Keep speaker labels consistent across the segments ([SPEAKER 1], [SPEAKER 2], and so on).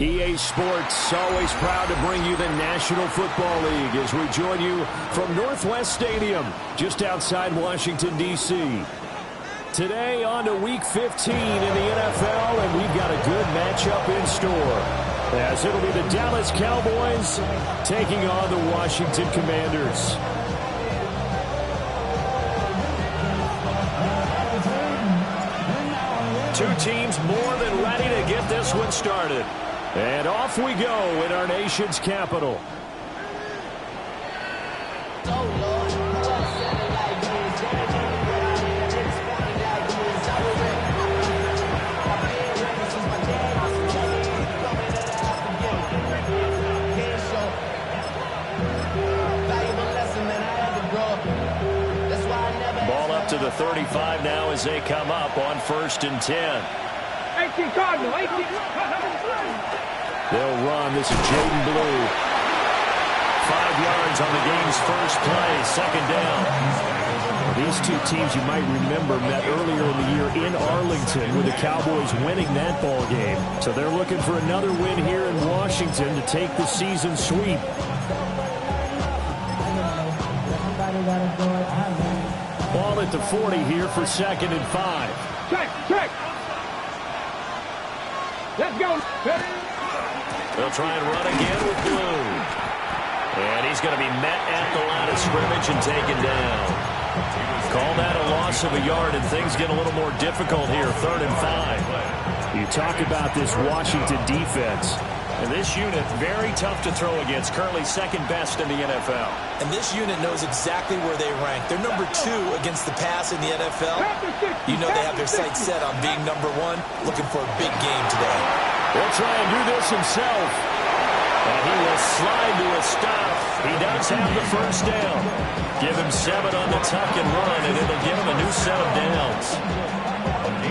[SPEAKER 1] EA Sports, always proud to bring you the National Football League as we join you from Northwest Stadium, just outside Washington, D.C. Today on to Week 15 in the NFL, and we've got a good matchup in store, as it'll be the Dallas Cowboys taking on the Washington Commanders. Two teams more than ready to get this one started. And off we go in our nation's capital. Ball up to the 35 now as they come up on 1st and 10.
[SPEAKER 2] 18 Cardinal, 18.
[SPEAKER 1] They'll run. This is Jaden Blue. 5 yards on the game's first play. 2nd down. These two teams, you might remember, met earlier in the year in Arlington with the Cowboys winning that ball game. So they're looking for another win here in Washington to take the season sweep. Ball at the 40 here for 2nd and 5.
[SPEAKER 2] Check. Let's go.
[SPEAKER 1] They'll try and run again with Blue. And he's going to be met at the line of scrimmage and taken down. Call that a loss of a yard, and things get a little more difficult here, 3rd and 5. You talk about this Washington defense. And this unit, very tough to throw against, currently 2nd best in the NFL.
[SPEAKER 3] And this unit knows exactly where they rank. They're number 2 against the pass in the NFL. You know they have their sights set on being number 1, looking for a big game today.
[SPEAKER 1] He'll try and do this himself. And he will slide to a stop. He does Cowboys have the first down. Give him 7 on the tuck and run, and it'll give him a new set of downs.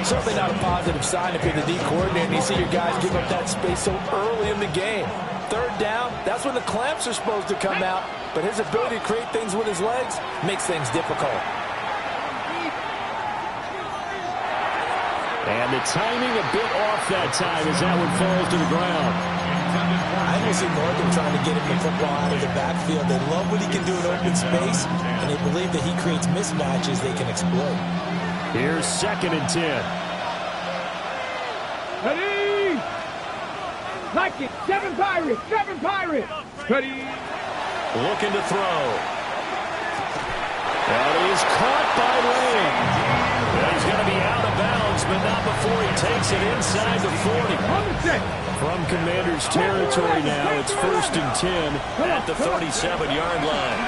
[SPEAKER 3] Certainly not a positive sign if you're the D coordinator and you see your guys give up that space so early in the game. Third down, that's when the clamps are supposed to come out, but his ability to create things with his legs makes things difficult.
[SPEAKER 1] And the timing a bit off that time as that one falls to the ground.
[SPEAKER 3] I will see more than trying to get him the football out of the backfield. They love what he can do in open space, and they believe that he creates mismatches they can exploit.
[SPEAKER 1] Here's 2nd and 10.
[SPEAKER 2] Ready? Like it. 7 Pirates. 7 Pirates. Ready?
[SPEAKER 1] Looking to throw. That is caught by Lane. He's going to be out of bounds, but not before he takes it inside the 40. From Commaders territory now, it's 1st and 10 at the 37-yard line.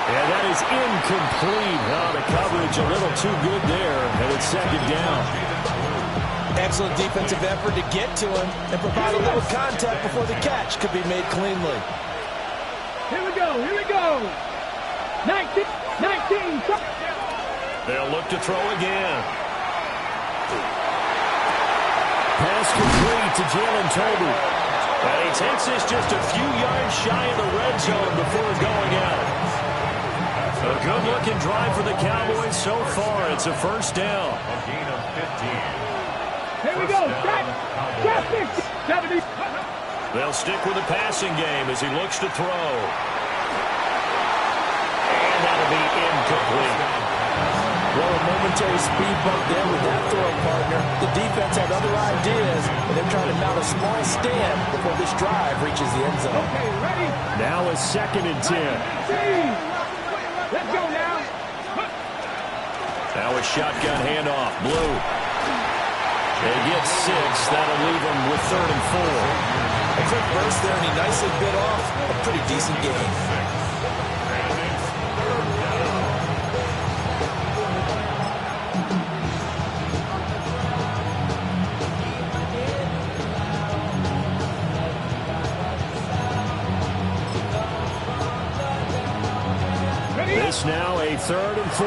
[SPEAKER 1] And that is incomplete. Oh, the coverage a little too good there, and it's 2nd down.
[SPEAKER 3] Excellent defensive effort to get to him and provide a little contact before the catch could be made cleanly.
[SPEAKER 2] Here we go. Here we go. 19.
[SPEAKER 1] They'll look to throw again. Pass complete to Jalen Tolbert. And he takes this just a few yards shy of the red zone before going out. A good-looking drive for the Cowboys so far. It's a 1st down.
[SPEAKER 2] Here we go. 70.
[SPEAKER 1] They'll stick with the passing game as he looks to throw. And that'll be incomplete.
[SPEAKER 3] Well, a momentary speed bump there with that throw, partner. The defense had other ideas, and they're trying to mount a small stand before this drive reaches the end zone.
[SPEAKER 2] Okay, ready?
[SPEAKER 1] Now a 2nd and 10.
[SPEAKER 2] Let's go now.
[SPEAKER 1] Now a shotgun handoff. Blue. They get 6. That'll leave them with 3rd and 4.
[SPEAKER 3] A quick burst there, and he nicely bit off a pretty decent game.
[SPEAKER 1] This now a 3rd and 4.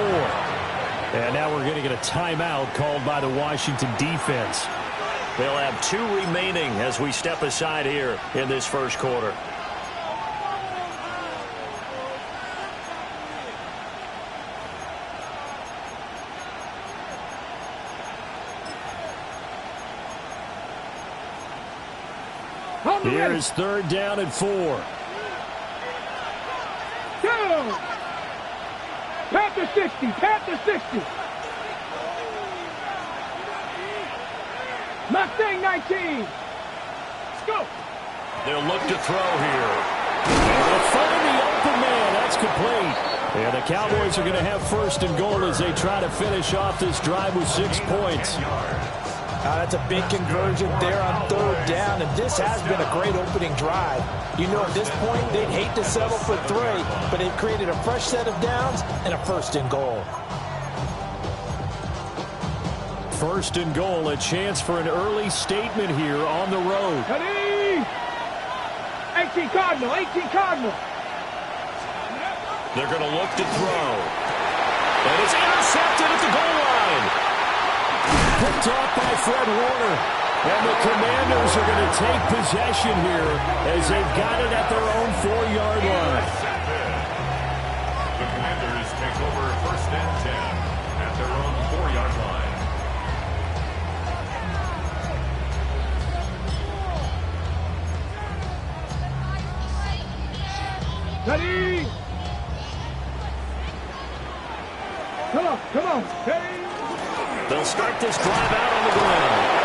[SPEAKER 1] And now we're going to get a timeout called by the Washington defense. They'll have 2 remaining as we step aside here in this first quarter. Here's 3rd down and 4.
[SPEAKER 2] Go! Panther 60. Panther 60. Mustang 19. Let's go.
[SPEAKER 1] They'll look to throw here. And they'll find the open man. That's complete. And the Cowboys are going to have 1st and goal as they try to finish off this drive with 6 points.
[SPEAKER 3] That's a big conversion there on 3rd down, and this has been a great opening drive. You know, at this point, they'd hate to settle for 3, but they've created a fresh set of downs and a 1st and goal.
[SPEAKER 1] 1st and goal, a chance for an early statement here on the road.
[SPEAKER 2] Ready? 18 Cardinal, 18 Cardinal.
[SPEAKER 1] They're going to look to throw. And it's intercepted at the goal line. Picked off by Fred Warner. And the Commanders are going to take possession here as they've got it at their own 4-yard line.
[SPEAKER 4] The Commanders take over 1st and 10 at their own 4-yard line.
[SPEAKER 2] Ready? Come on, come on. Ready?
[SPEAKER 1] They'll start this drive out on the ground.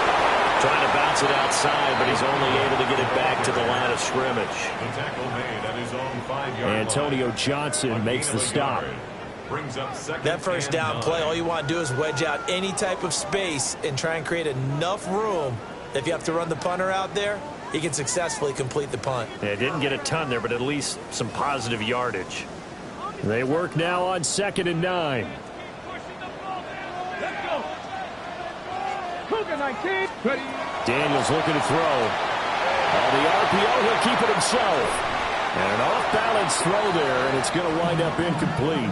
[SPEAKER 1] Trying to bounce it outside, but he's only able to get it back to the line of scrimmage.
[SPEAKER 4] The tackle made at his own 5-yard line.
[SPEAKER 1] Antonio Johnson makes the stop.
[SPEAKER 4] Brings up 2nd
[SPEAKER 3] That 1st down
[SPEAKER 4] and
[SPEAKER 3] play,
[SPEAKER 4] 9.
[SPEAKER 3] all you want to do is wedge out any type of space and try and create enough room. If you have to run the punter out there, he can successfully complete the punt.
[SPEAKER 1] Yeah, didn't get a ton there, but at least some positive yardage. They work now on 2nd and 9.
[SPEAKER 2] Let's go. Cougar 19. Ready?
[SPEAKER 1] Daniels looking to throw. The RPO. He'll keep it himself. And an off-balance throw there, and it's going to wind up incomplete.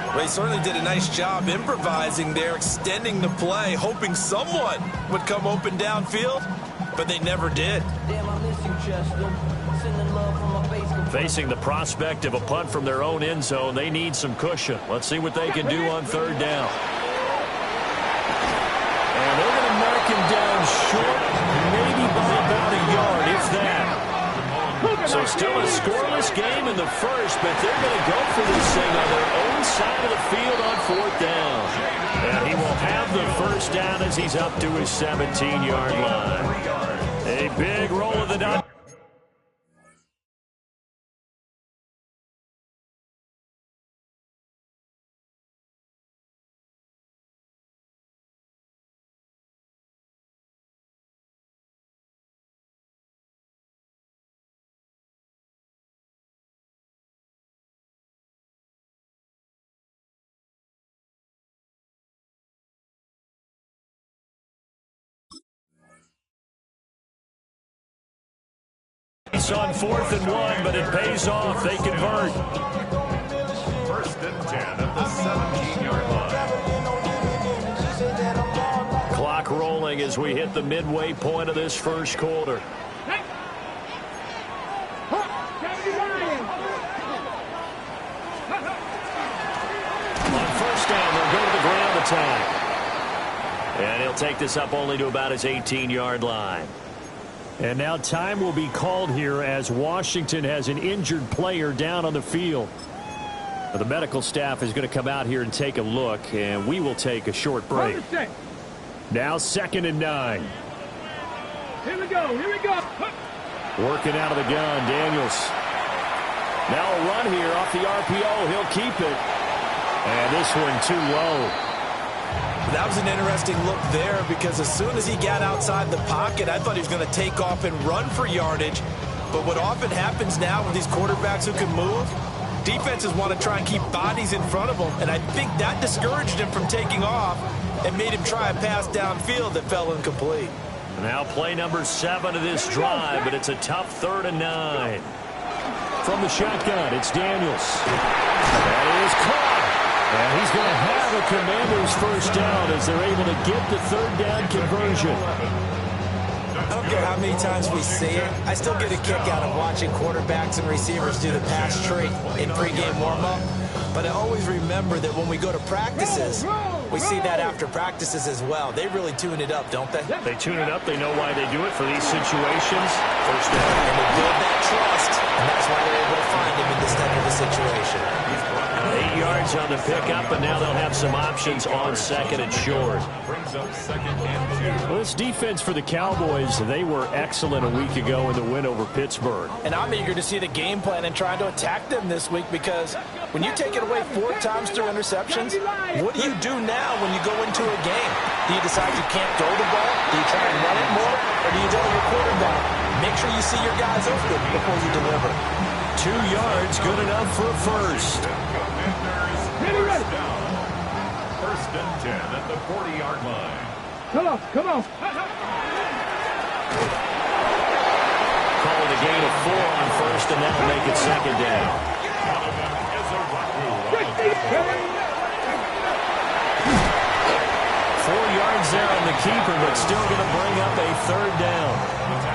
[SPEAKER 3] Well, he certainly did a nice job improvising there, extending the play, hoping someone would come open downfield, but they never did.
[SPEAKER 5] Damn, I miss you, Chester. Sending love from my face.
[SPEAKER 1] Facing the prospect of a punt from their own end zone, they need some cushion. Let's see what they can do on third down. And they're going to mark him down short, maybe by about a yard, if that. So still a scoreless game in the first, but they're going to go for this thing on their own side of the field on fourth down. And he will have the first down as he's up to his 17-yard line. A big roll of the dice. It's on 4th and 1, but it pays off. They convert.
[SPEAKER 4] 1st and 10 at the 17-yard line.
[SPEAKER 1] Clock rolling as we hit the midway point of this first quarter. On first down, they'll go to the ground attack. And he'll take this up only to about his 18-yard line. And now time will be called here as Washington has an injured player down on the field. The medical staff is going to come out here and take a look, and we will take a short break. Now 2nd and 9.
[SPEAKER 2] Here we go.
[SPEAKER 1] Working out of the gun, Daniels. Now a run here off the RPO. He'll keep it. And this one too low.
[SPEAKER 3] That was an interesting look there because as soon as he got outside the pocket, I thought he was going to take off and run for yardage. But what often happens now with these quarterbacks who can move, defenses want to try and keep bodies in front of them. And I think that discouraged him from taking off and made him try a pass downfield that fell incomplete.
[SPEAKER 1] Now play number 7 of this drive, but it's a tough 3rd and 9. From the shotgun, it's Daniels. That is caught. And he's going to have a Commander's first down as they're able to get the 3rd down conversion.
[SPEAKER 3] I don't care how many times we see it. I still get a kick out of watching quarterbacks and receivers do the pass tree in pregame warm-up. But I always remember that when we go to practices, we see that after practices as well. They really tune it up, don't they?
[SPEAKER 1] They tune it up. They know why they do it for these situations. First down.
[SPEAKER 3] And they build that trust, and that's why they're able to find him in this type of a situation.
[SPEAKER 1] 8 yards on the pickup, and now they'll have some options on 2nd and short.
[SPEAKER 4] Brings up 2nd and 2.
[SPEAKER 1] Well, this defense for the Cowboys, they were excellent a week ago in the win over Pittsburgh.
[SPEAKER 3] And I'm eager to see the game plan and trying to attack them this week because when you take it away 4 times through interceptions, what do you do now when you go into a game? Do you decide you can't throw the ball? Do you try and run it more? Or do you tell your quarterback, make sure you see your guys open before you deliver?
[SPEAKER 1] 2 yards, good enough for a first.
[SPEAKER 2] Ready.
[SPEAKER 4] 1st and 10 at the 40-yard line.
[SPEAKER 2] Come on.
[SPEAKER 1] Call it a gain of 4 on first, and that'll make it 2nd down.
[SPEAKER 4] One of them is a Raku.
[SPEAKER 1] 4 yards there on the keeper, but still going to bring up a 3rd down.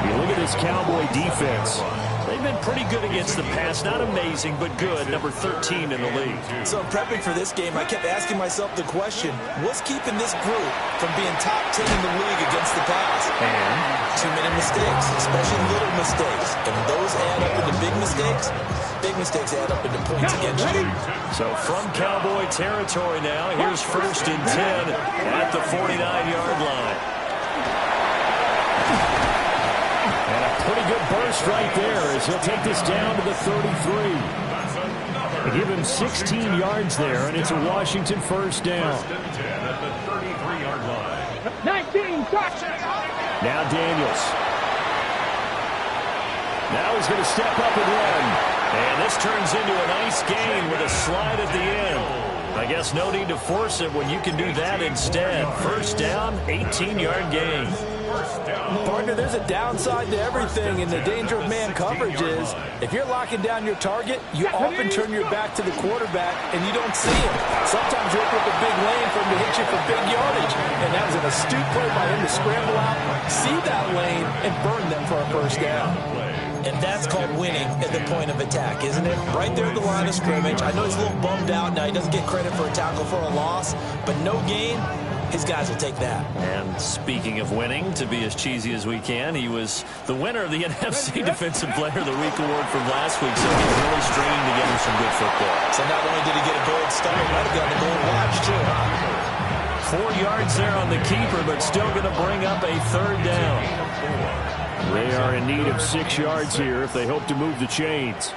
[SPEAKER 1] You look at this Cowboy defense. They've been pretty good against the pass. Not amazing, but good. Number 13 in the league.
[SPEAKER 3] So prepping for this game, I kept asking myself the question, what's keeping this group from being top 10 in the league against the pass?
[SPEAKER 1] And
[SPEAKER 3] too many mistakes, especially little mistakes. And when those add up into big mistakes add up into points against you.
[SPEAKER 1] so from Cowboy territory now, here's 1st and 10 at the 49-yard line. And a pretty good burst right there as he'll take this down to the 33. They give him 16 yards there, and it's a Washington first down.
[SPEAKER 4] 1st and 10 at the 33-yard line.
[SPEAKER 2] 19, touch.
[SPEAKER 1] Now Daniels. Now he's going to step up and run. And this turns into a nice gain with a slide at the end. I guess no need to force it when you can do that instead. First down, 18-yard gain.
[SPEAKER 4] first down.
[SPEAKER 3] Partner, there's a downside to everything, and the danger of man coverage is if you're locking down your target, you often turn your back to the quarterback, and you don't see him. Sometimes you open up a big lane for him to hit you for big yardage, and that was an astute play by him to scramble out, see that lane, and burn them for a first down.
[SPEAKER 6] And that's called winning at the point of attack, isn't it? Right there at the line of scrimmage. I know he's a little bummed out now. He doesn't get credit for a tackle for a loss, but no gain, his guys will take that.
[SPEAKER 1] And speaking of winning, to be as cheesy as we can, he was the winner of the NFC Defensive Player of the Week award from last week, so he's really stringing together some good football.
[SPEAKER 6] So not only did he get a gold star, he might have gotten a gold watch, too, huh?
[SPEAKER 1] 4 yards there on the keeper, but still going to bring up a third down. They are in need of 6 yards here if they hope to move the chains.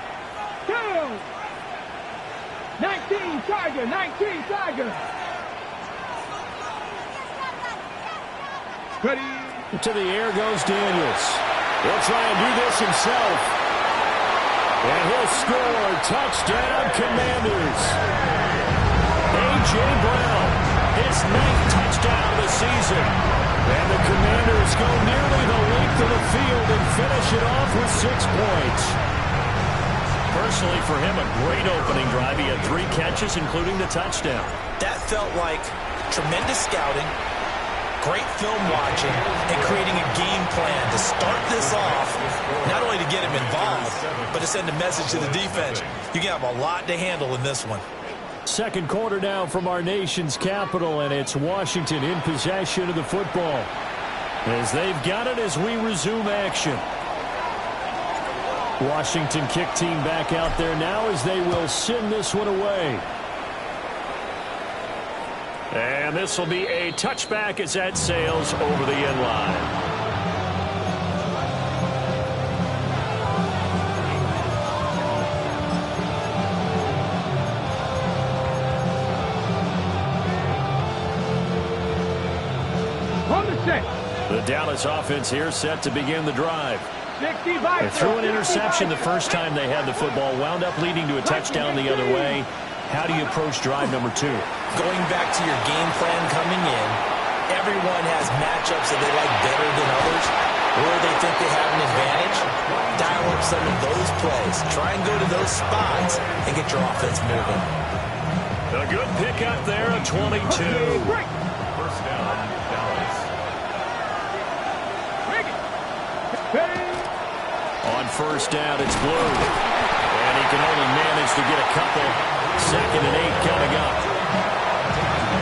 [SPEAKER 2] 19 Tiger, 19 Tiger. Ready.
[SPEAKER 1] To the air goes Daniels. He'll try and do this himself. And he'll score. Touchdown, Commanders. A.J. Brown, his 9th touchdown of the season. And the Commanders go nearly the length of the field and finish it off with 6 points. Personally, for him, a great opening drive. He had 3 catches, including the touchdown.
[SPEAKER 6] That felt like tremendous scouting, great film watching, and creating a game plan to start this off, not only to get him involved, but to send a message to the defense. You can have a lot to handle in this one.
[SPEAKER 1] Second quarter now from our nation's capital, and it's Washington in possession of the football as they've got it as we resume action. Washington kick team back out there now as they will send this one away. And this will be a touchback as that sails over the end line. The Dallas offense here set to begin the drive. They threw an interception the first time they had the football, wound up leading to a touchdown the other way. How do you approach drive number 2?
[SPEAKER 6] Going back to your game plan coming in, everyone has matchups that they like better than others, or they think they have an advantage. Dial up some of those plays. Try and go to those spots and get your offense moving.
[SPEAKER 1] A good pickup there, a 22.
[SPEAKER 4] First down, Dallas.
[SPEAKER 1] On first down, it's Blue. And he can only manage to get a couple. 2nd and 8 coming up.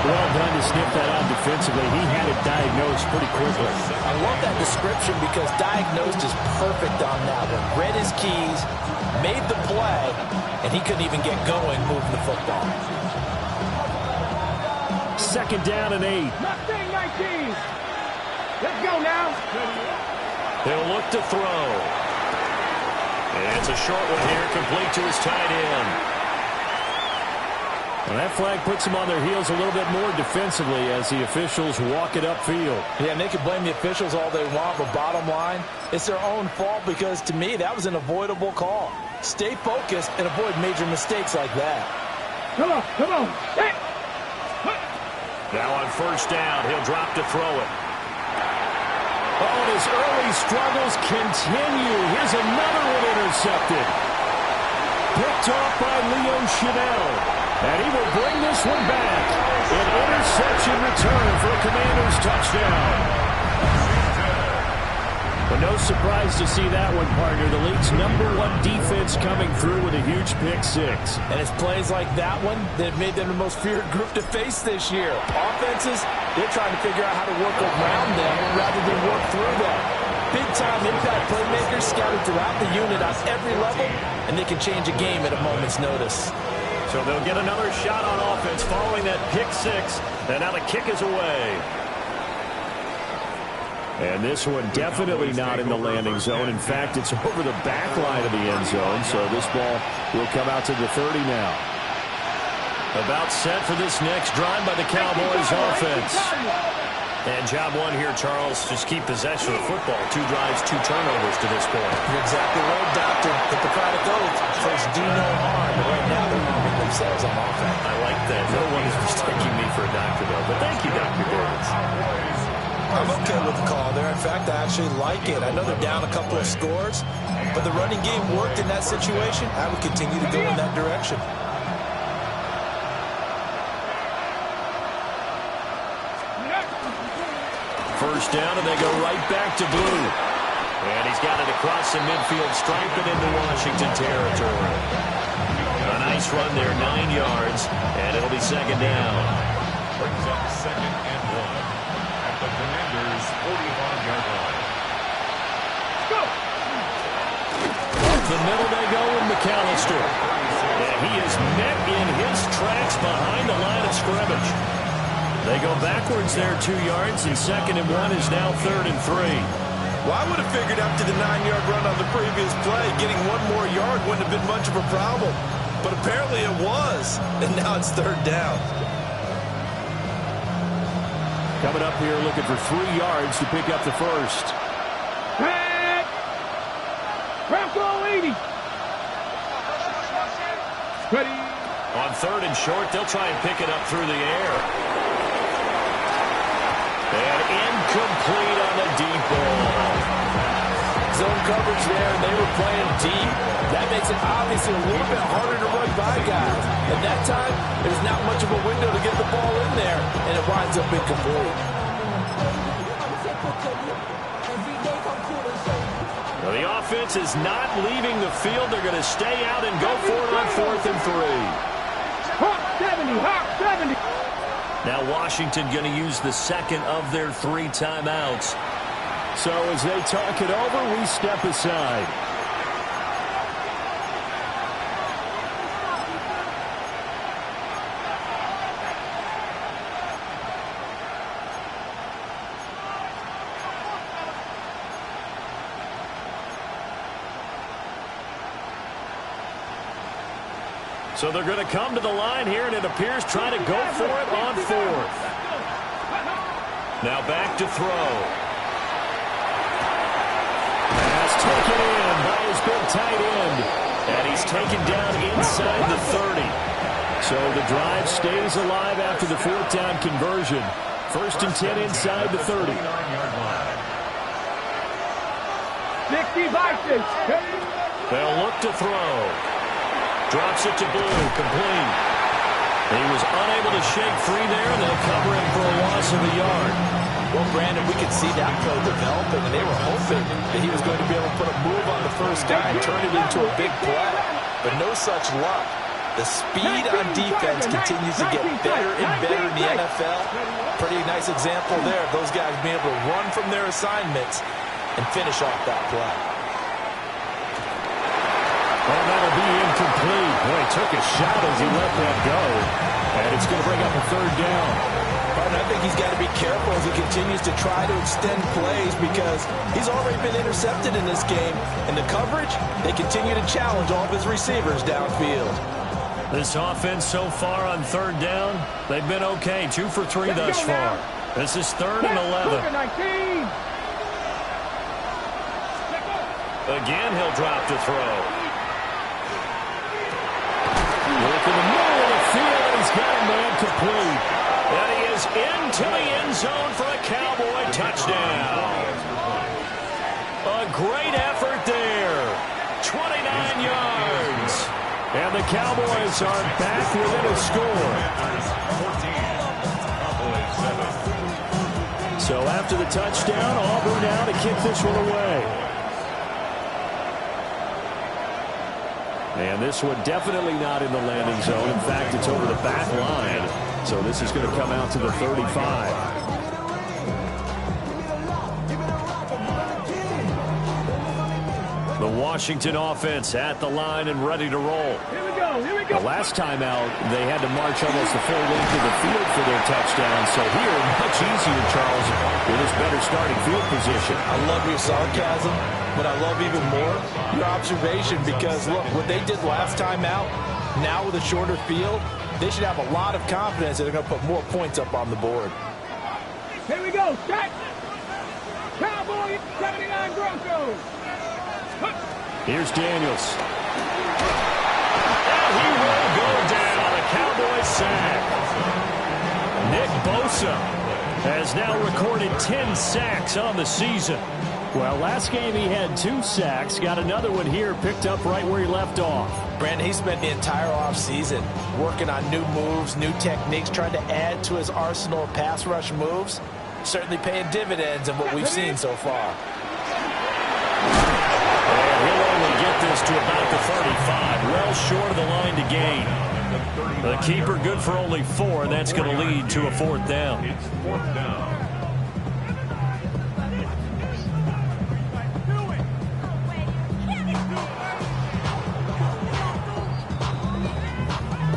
[SPEAKER 1] Well done to sniff that out defensively. He had it diagnosed pretty quickly.
[SPEAKER 6] I love that description because diagnosed is perfect on that one. Read his keys, made the play, and he couldn't even get going moving the football.
[SPEAKER 1] 2nd down and 8.
[SPEAKER 2] Mustang 19. Let's go now.
[SPEAKER 1] He'll look to throw. And it's a short one here, complete to his tight end. And that flag puts them on their heels a little bit more defensively as the officials walk it upfield.
[SPEAKER 3] Yeah, and they can blame the officials all they want, but bottom line, it's their own fault because, to me, that was an avoidable call. Stay focused and avoid major mistakes like that.
[SPEAKER 2] Come on, come on. Hey.
[SPEAKER 1] Now on first down, he'll drop to throw it. Oh, and his early struggles continue. Here's another one intercepted. Picked off by Leo Chanel. And he will bring this one back. An interception return for a Commanders touchdown. But no surprise to see that one, partner. The league's #1 defense coming through with a huge pick 6.
[SPEAKER 3] And it's plays like that one that have made them the most feared group to face this year. Offenses, they're trying to figure out how to work around them rather than work through them. Big-time impact playmakers scouted throughout the unit on every level, and they can change a game at a moment's notice.
[SPEAKER 1] So they'll get another shot on offense following that pick 6. And now the kick is away. And this one definitely not in the landing zone. In fact, it's over the back line of the end zone. So this ball will come out to the 30 now. About set for this next drive by the Cowboys offense. And job 1 here, Charles, just keep possession of the football. 2 drives, 2 turnovers to this point.
[SPEAKER 6] You're exactly right, Doctor. Hippocratic oath. First, do no harm. But right now, they're harming themselves on offense.
[SPEAKER 1] I like that. No one is mistaking me for a doctor, though. But thank you, Dr. Davis.
[SPEAKER 3] I'm okay with the call there. In fact, I actually like it. I know they're down a couple of scores, but the running game worked in that situation. I would continue to go in that direction.
[SPEAKER 1] First down, and they go right back to blue. And he's got it across the midfield stripe and into Washington territory. A nice run there, 9 yards, and it'll be second down.
[SPEAKER 4] Brings up 2nd and 1 at the Commanders' 45-yard line.
[SPEAKER 2] Go!
[SPEAKER 1] Up the middle they go with McAllister. And he is met in his tracks behind the line of scrimmage. They go backwards there 2 yards, and 2nd and 1 is now 3rd and 3.
[SPEAKER 3] Well, I would have figured after the 9-yard run on the previous play, getting 1 more yard wouldn't have been much of a problem. But apparently it was, and now it's 3rd down.
[SPEAKER 1] Coming up here looking for 3 yards to pick up the first.
[SPEAKER 2] Back! Bronco 80! Ready!
[SPEAKER 1] On 3rd and short, they'll try and pick it up through the air. And incomplete on the deep ball.
[SPEAKER 3] Zone coverage there, and they were playing deep. That makes it obviously a little bit harder to run by guys. And that time, there's not much of a window to get the ball in there, and it winds up incomplete.
[SPEAKER 1] Well, the offense is not leaving the field. They're going to stay out and go for it on 4th and 3.
[SPEAKER 2] Hawk 70! Hawk 70!
[SPEAKER 1] Now Washington going to use the 2nd of their 3 timeouts. So as they talk it over, we step aside. So they're going to come to the line here, and it appears trying to go for it on 4th. Now back to throw. Pass taken in by his big tight end. And he's taken down inside the 30. So the drive stays alive after the 4th down conversion. 1st and 10 inside the 30.
[SPEAKER 2] 60 Vikings!
[SPEAKER 1] They'll look to throw. Drops it to Blue, complete. He was unable to shake free there, and they'll cover him for a loss of a yard.
[SPEAKER 3] Well, Brandon, we could see that play developing, and they were hoping that he was going to be able to put a move on the first guy and turn it into a big play. But no such luck. The speed on defense continues to get better and better in the NFL. Pretty nice example there of those guys being able to run from their assignments and finish off that play.
[SPEAKER 1] Well, that'll be incomplete. Boy, he took a shot as he let that go. And it's going to bring up a 3rd down.
[SPEAKER 3] And I think he's got to be careful as he continues to try to extend plays because he's already been intercepted in this game. And the coverage, they continue to challenge all of his receivers downfield.
[SPEAKER 1] This offense so far on 3rd down, they've been okay. 2 for 3 thus far. This is 3rd and 11. Again, he'll drop to throw. Look in the middle of the field, and he's got a man complete. And he is into the end zone for a Cowboy touchdown. A great effort there. 29 yards. And the Cowboys are back within a score.
[SPEAKER 4] 14,
[SPEAKER 1] So after the touchdown, Auburn now to kick this one away. And this one definitely not in the landing zone. In fact, it's over the back line. So this is going to come out to the 35. The Washington offense at the line and ready to roll.
[SPEAKER 2] Here we go, here we go.
[SPEAKER 1] The last time out, they had to march almost the full length of the field for their touchdown. So here, much easier, Charles, with his better starting field position.
[SPEAKER 3] I love your sarcasm, but I love even more your observation because, look, what they did last time out, now with a shorter field, they should have a lot of confidence that they're going to put more points up on the board.
[SPEAKER 2] Here we go, set. Cowboys 79 Broncos.
[SPEAKER 1] Here's Daniels. And he will go down. A Cowboys sack. Nick Bosa has now recorded 10 sacks on the season. Well, last game he had 2 sacks. Got another one here, picked up right where he left off.
[SPEAKER 3] Brandon, he spent the entire offseason working on new moves, new techniques, trying to add to his arsenal of pass rush moves. Certainly paying dividends in what we've seen so far.
[SPEAKER 1] And he'll only get this to about the 35, well short of the line to gain. The keeper good for only 4, and that's going to lead to a 4th down.
[SPEAKER 4] It's 4th down.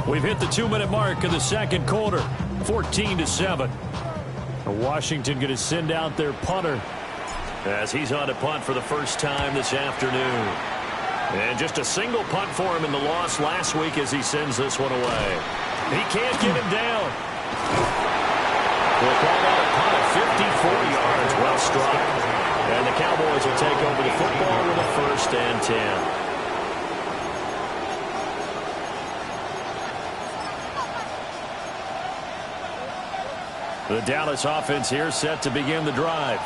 [SPEAKER 1] We've hit the 2-minute mark of the second quarter, 14-7. Washington going to send out their punter as he's on to punt for the first time this afternoon. And just a single punt for him in the loss last week as he sends this one away. He can't get him down. We'll call that a punt of 54 yards, well struck. And the Cowboys will take over the football with a 1st and 10. The Dallas offense here set to begin the drive.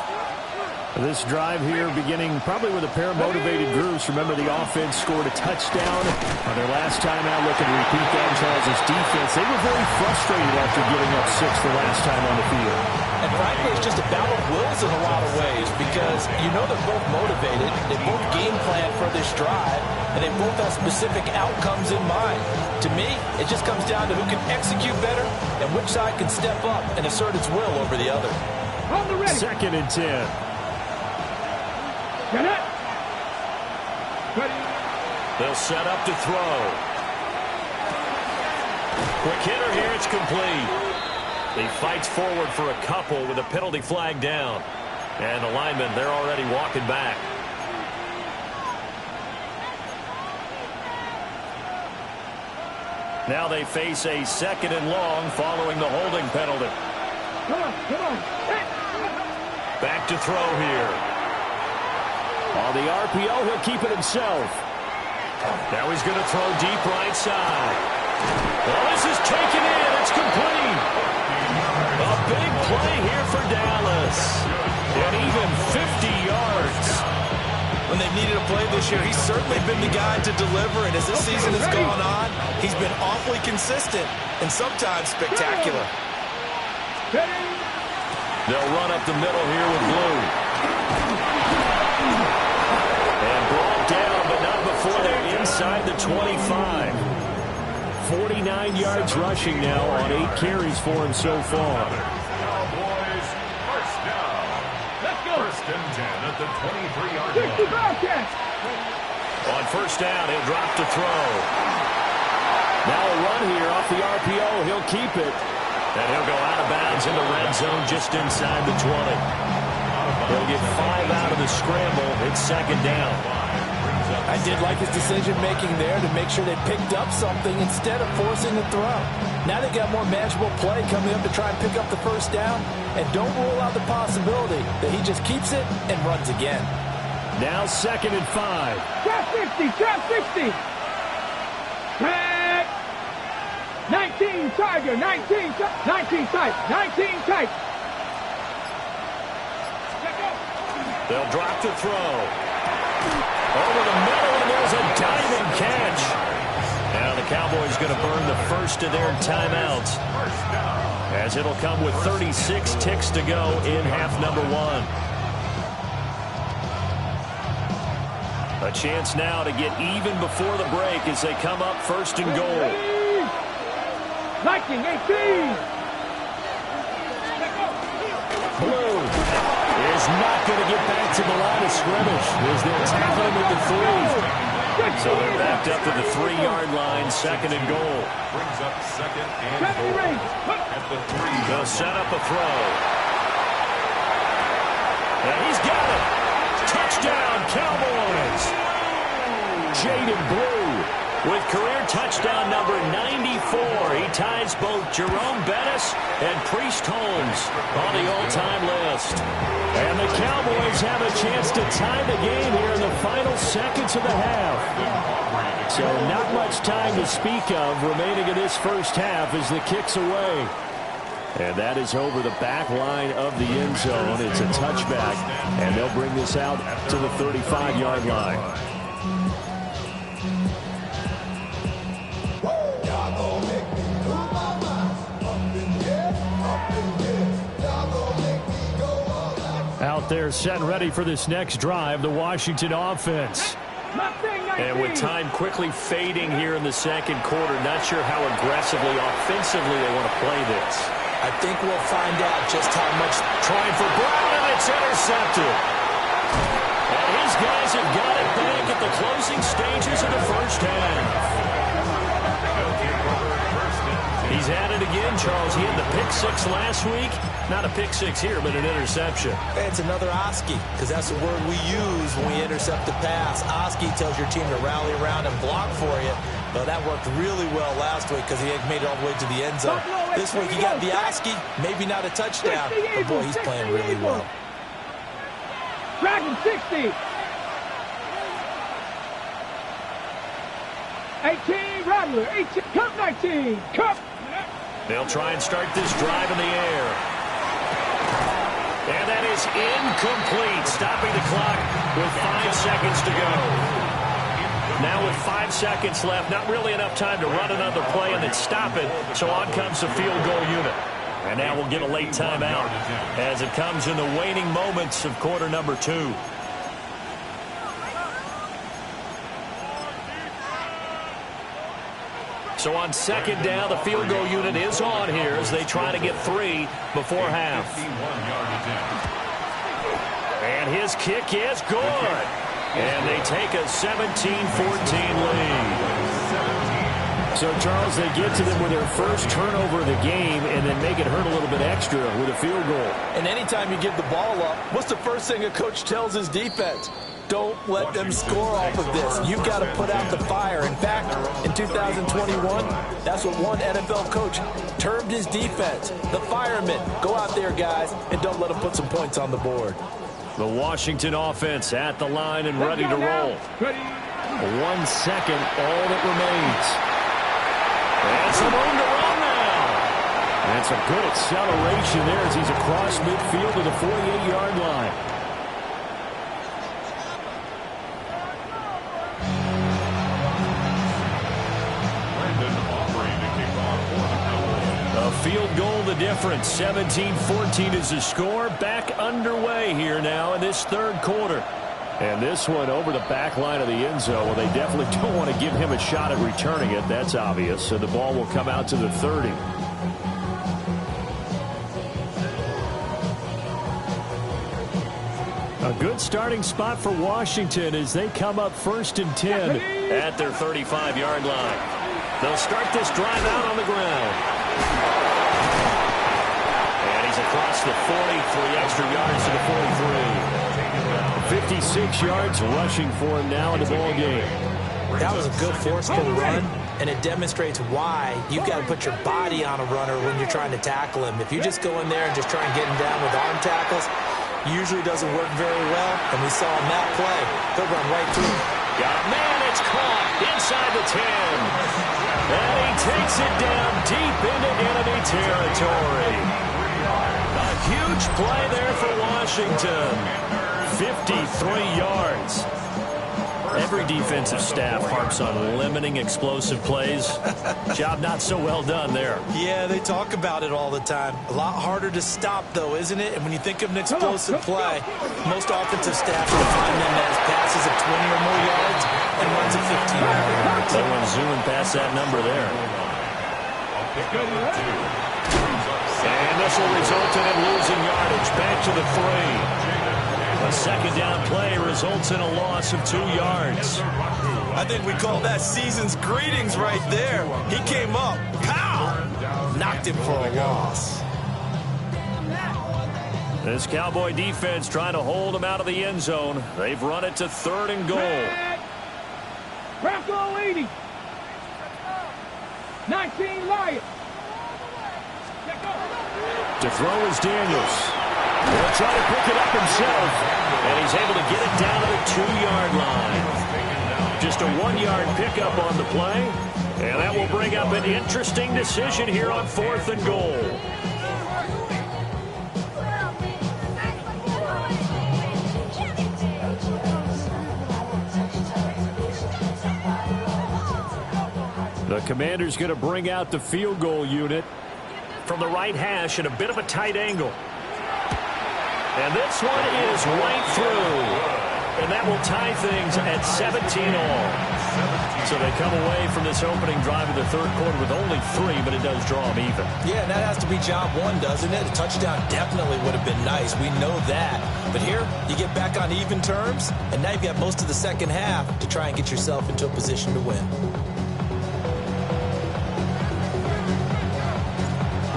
[SPEAKER 1] This drive here beginning probably with a pair of motivated groups. Remember, the offense scored a touchdown on their last time out. Looking to repeat that in Charles' defense. They were very frustrated after giving up 6 the last time on the field.
[SPEAKER 3] And frankly, it's just a battle of wills in a lot of ways because you know they're both motivated. They both game plan for this drive, and they both have specific outcomes in mind. To me, it just comes down to who can execute better and which side can step up and assert its will over the other.
[SPEAKER 2] On the ready.
[SPEAKER 1] 2nd and 10.
[SPEAKER 2] Get it. Ready.
[SPEAKER 1] They'll set up to throw. Quick hitter here, it's complete. He fights forward for a couple with a penalty flag down. And the linemen, they're already walking back. Now they face a 2nd and long following the holding penalty.
[SPEAKER 2] Come on, come on. Hey.
[SPEAKER 1] Back to throw here. On the RPO, he'll keep it himself. Now he's going to throw deep right side. Well, this is taken in. It's complete. A big play here for Dallas. And even 50 yards.
[SPEAKER 3] When they've needed a play this year, he's certainly been the guy to deliver. And as this season has gone on, he's been awfully consistent and sometimes spectacular.
[SPEAKER 1] They'll run up the middle here with Blue. And brought down, but not before they're inside the 25. 49 yards rushing now on 8 carries for him so far.
[SPEAKER 4] Cowboys, 1st down.
[SPEAKER 2] Let's go.
[SPEAKER 4] 1st and 10 at the 23-yard line.
[SPEAKER 1] On 1st down, he'll drop to throw. Now a run here off the RPO. He'll keep it. And he'll go out of bounds in the red zone just inside the 20. He'll get 5 out of the scramble. It's 2nd down.
[SPEAKER 3] I did like his decision-making there to make sure they picked up something instead of forcing the throw. Now they got more manageable play coming up to try and pick up the 1st down. And don't rule out the possibility that he just keeps it and runs again.
[SPEAKER 1] Now 2nd and 5.
[SPEAKER 2] Trap 60, trap 60. Tag. 19 Tiger, 19 tight, 19 tight.
[SPEAKER 1] They'll drop to throw. Over the middle, and there's a diving catch. Now the Cowboys going to burn the first of their timeouts, as it'll come with 36 ticks to go in half number 1. A chance now to get even before the break as they come up 1st and goal.
[SPEAKER 2] Liking 18.
[SPEAKER 1] Blue is not going to get back to the line of scrimmage as they'll tackle him at the 3. So they're backed up to the 3-yard line, 2nd and goal.
[SPEAKER 4] Brings up 2nd and goal at the 3.
[SPEAKER 1] They'll set up a throw. And he's got it. Touchdown, Cowboys. Jaden Blue with career touchdown number 94. He ties both Jerome Bettis and Priest Holmes on the all-time list. And the Cowboys have a chance to tie the game here in the final seconds of the half. So not much time to speak of remaining in this first half as the kick's away. And that is over the back line of the end zone. It's a touchback, and they'll bring this out to the 35-yard line. Out there set and ready for this next drive, the Washington offense. And with time quickly fading here in the second quarter, not sure how aggressively, offensively they want to play this.
[SPEAKER 3] I think we'll find out just how much.
[SPEAKER 1] Trying for Brown, and it's intercepted. And his guys have got it back at the closing stages of the first half. He's at it again, Charles. He had the pick six last week. Not a pick six here, but an interception.
[SPEAKER 3] Hey, it's another Oski, because that's the word we use when we intercept the pass. Oski tells your team to rally around and block for you. Well, that worked really well last week because he had made it all the way to the end zone. This week he got the Oski, maybe not a touchdown, but boy, he's playing really well.
[SPEAKER 2] Dragon 60. 18, Rattler, 18, Cup 19, Cup.
[SPEAKER 1] They'll try and start this drive in the air. And that is incomplete, stopping the clock with 5 seconds to go. Now with 5 seconds left, not really enough time to run another play and then stop it, so on comes the field goal unit. And now we'll get a late timeout as it comes in the waning moments of quarter number 2. So on second down, the field goal unit is on here as they try to get 3 before half. And his kick is good. And they take a 17-14 lead. So, Charles, they get to them with their first turnover of the game and then make it hurt a little bit extra with a field goal.
[SPEAKER 3] And anytime you give the ball up, what's the first thing a coach tells his defense? Don't let them score off of this. You've got to put out the fire. In fact, in 2021, that's what one NFL coach termed his defense. The firemen. Go out there, guys, and don't let them put some points on the board.
[SPEAKER 1] The Washington offense at the line and ready to roll. 1 second, all that remains. And some room to run now. And some good acceleration there as he's across midfield to the 48-yard line. Field goal the difference. 17-14 is the score. Back underway here now in this third quarter. And this one over the back line of the end zone. Well, they definitely don't want to give him a shot at returning it. That's obvious. So the ball will come out to the 30. A good starting spot for Washington as they come up 1st and 10 at their 35-yard line. They'll start this drive out on the ground. Across the 40, 3 extra yards to the 43. 56 yards rushing for him now in the ball game.
[SPEAKER 3] That was a good forceful run, and it demonstrates why you've got to put your body on a runner when you're trying to tackle him. If you just go in there and just try and get him down with arm tackles, usually doesn't work very well, and we saw him that play. He'll run right through.
[SPEAKER 1] Got a man, it's caught inside the 10. And he takes it down deep into enemy territory. Huge play there for Washington. 53 yards. Every defensive staff harps on limiting explosive plays. Job not so well done there.
[SPEAKER 3] Yeah, they talk about it all the time. A lot harder to stop, though, isn't it? And when you think of an explosive play, most offensive staff define them as passes of 20 or more yards and runs of 15 yards.
[SPEAKER 1] Someone zooming past that number there. And this will result in him losing yardage back to the 3. A second down play results in a loss of 2 yards.
[SPEAKER 3] I think we call that season's greetings right there. He came up, pow! Knocked him for a loss.
[SPEAKER 1] This Cowboy defense trying to hold him out of the end zone. They've run it to 3rd and goal.
[SPEAKER 2] Bronco 80. 19 Lions.
[SPEAKER 1] To throw is Daniels. He'll try to pick it up himself, and he's able to get it down to the 2-yard line. Just a 1-yard pickup on the play, and that will bring up an interesting decision here on 4th and goal. The Commander's going to bring out the field goal unit from the right hash at a bit of a tight angle. And this one is right through. And that will tie things at 17 all. So they come away from this opening drive of the third quarter with only 3, but it does draw them even.
[SPEAKER 6] Yeah, and that has to be job one, doesn't it? A touchdown definitely would have been nice. We know that. But here, you get back on even terms, and now you've got most of the second half to try and get yourself into a position to win.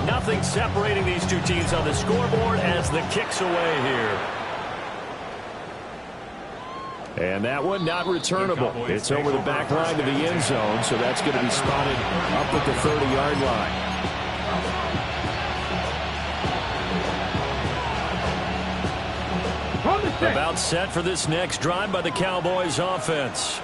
[SPEAKER 1] Nothing separating these two teams on the scoreboard as the kick's away here. And that one not returnable. It's over the back line to the end zone, so that's going to be spotted up at the 30-yard line. About set for this next drive by the Cowboys offense.